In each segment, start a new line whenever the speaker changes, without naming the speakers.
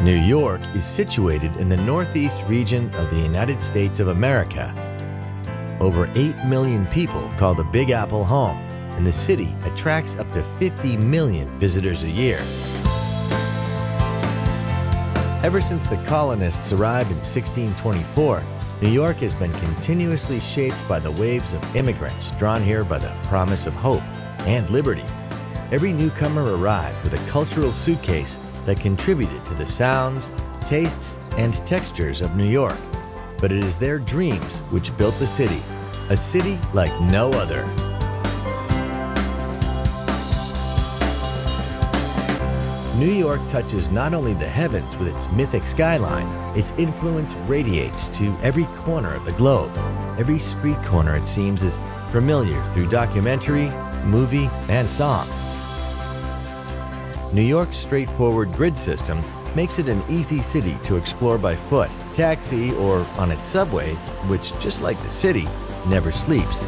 New York is situated in the northeast region of the United States of America. Over 8 million people call the Big Apple home, and the city attracts up to 50 million visitors a year. Ever since the colonists arrived in 1624, New York has been continuously shaped by the waves of immigrants drawn here by the promise of hope and liberty. Every newcomer arrived with a cultural suitcase that contributed to the sounds, tastes, and textures of New York. But it is their dreams which built the city, a city like no other. New York touches not only the heavens with its mythic skyline, its influence radiates to every corner of the globe. Every street corner, it seems, is familiar through documentary, movie, and song. New York's straightforward grid system makes it an easy city to explore by foot, taxi, or on its subway, which, just like the city, never sleeps.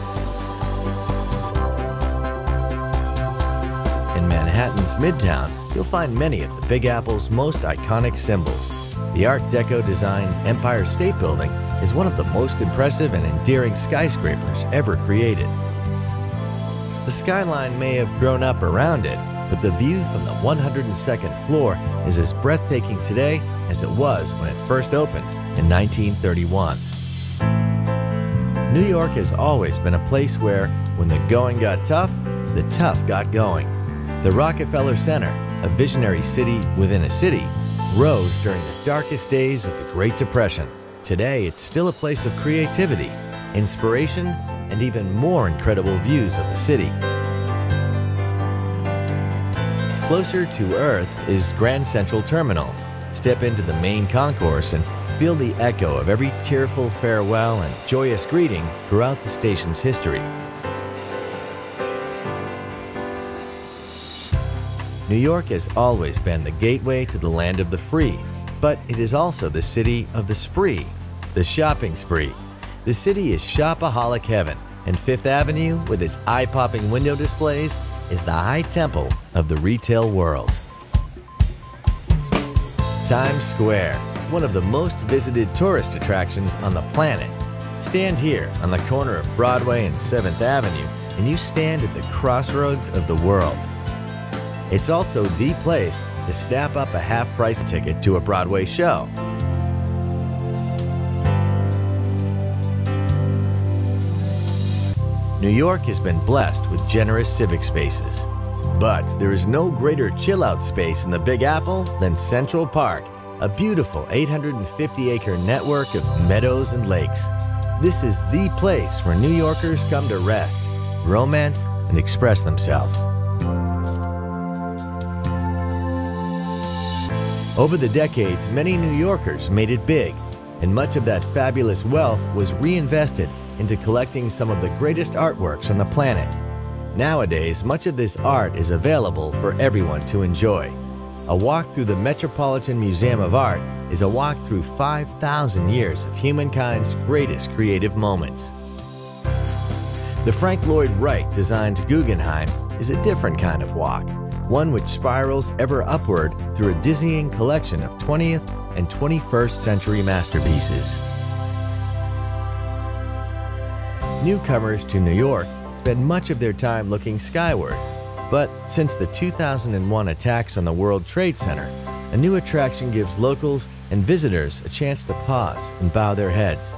In Manhattan's Midtown, you'll find many of the Big Apple's most iconic symbols. The Art Deco-designed Empire State Building is one of the most impressive and endearing skyscrapers ever created. The skyline may have grown up around it, but the view from the 102nd floor is as breathtaking today as it was when it first opened in 1931. New York has always been a place where, when the going got tough, the tough got going. The Rockefeller Center, a visionary city within a city, rose during the darkest days of the Great Depression. Today, it's still a place of creativity, inspiration, and even more incredible views of the city. Closer to Earth is Grand Central Terminal. Step into the main concourse and feel the echo of every tearful farewell and joyous greeting throughout the station's history. New York has always been the gateway to the land of the free, but it is also the city of the spree, the shopping spree. The city is shopaholic heaven, and Fifth Avenue, with its eye-popping window displays, is the high temple of the retail world. Times Square, one of the most visited tourist attractions on the planet. Stand here on the corner of Broadway and 7th Avenue, and you stand at the crossroads of the world. It's also the place to snap up a half-price ticket to a Broadway show. New York has been blessed with generous civic spaces. But there is no greater chill-out space in the Big Apple than Central Park, a beautiful 850-acre network of meadows and lakes. This is the place where New Yorkers come to rest, romance, and express themselves. Over the decades, many New Yorkers made it big, and much of that fabulous wealth was reinvested into collecting some of the greatest artworks on the planet. Nowadays, much of this art is available for everyone to enjoy. A walk through the Metropolitan Museum of Art is a walk through 5,000 years of humankind's greatest creative moments. The Frank Lloyd Wright-designed Guggenheim is a different kind of walk, one which spirals ever upward through a dizzying collection of 20th and 21st century masterpieces. Newcomers to New York spend much of their time looking skyward, but since the 2001 attacks on the World Trade Center, a new attraction gives locals and visitors a chance to pause and bow their heads.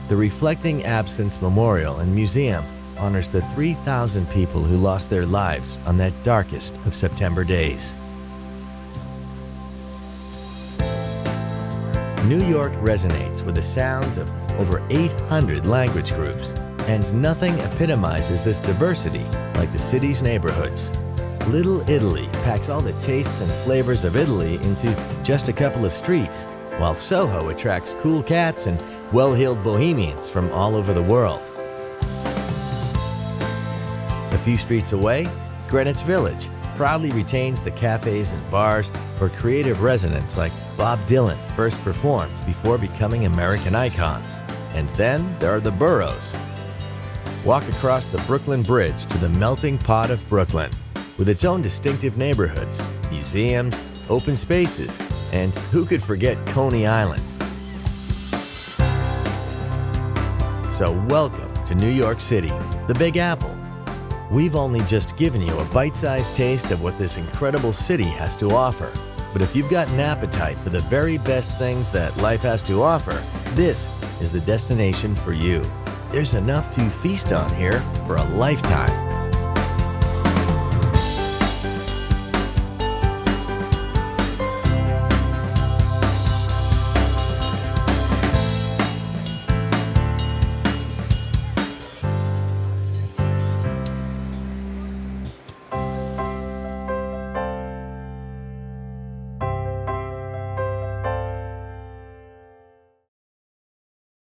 The Reflecting Absence Memorial and Museum honors the 3,000 people who lost their lives on that darkest of September days. New York resonates with the sounds of over 800 language groups, and nothing epitomizes this diversity like the city's neighborhoods. Little Italy packs all the tastes and flavors of Italy into just a couple of streets, while Soho attracts cool cats and well-heeled bohemians from all over the world. A few streets away, Greenwich Village proudly retains the cafes and bars where creative residents like Bob Dylan first performed before becoming American icons. And then there are the boroughs. Walk across the Brooklyn Bridge to the melting pot of Brooklyn, with its own distinctive neighborhoods, museums, open spaces, and who could forget Coney Island? So welcome to New York City, the Big Apple. We've only just given you a bite-sized taste of what this incredible city has to offer. But if you've got an appetite for the very best things that life has to offer, this is the destination for you. There's enough to feast on here for a lifetime.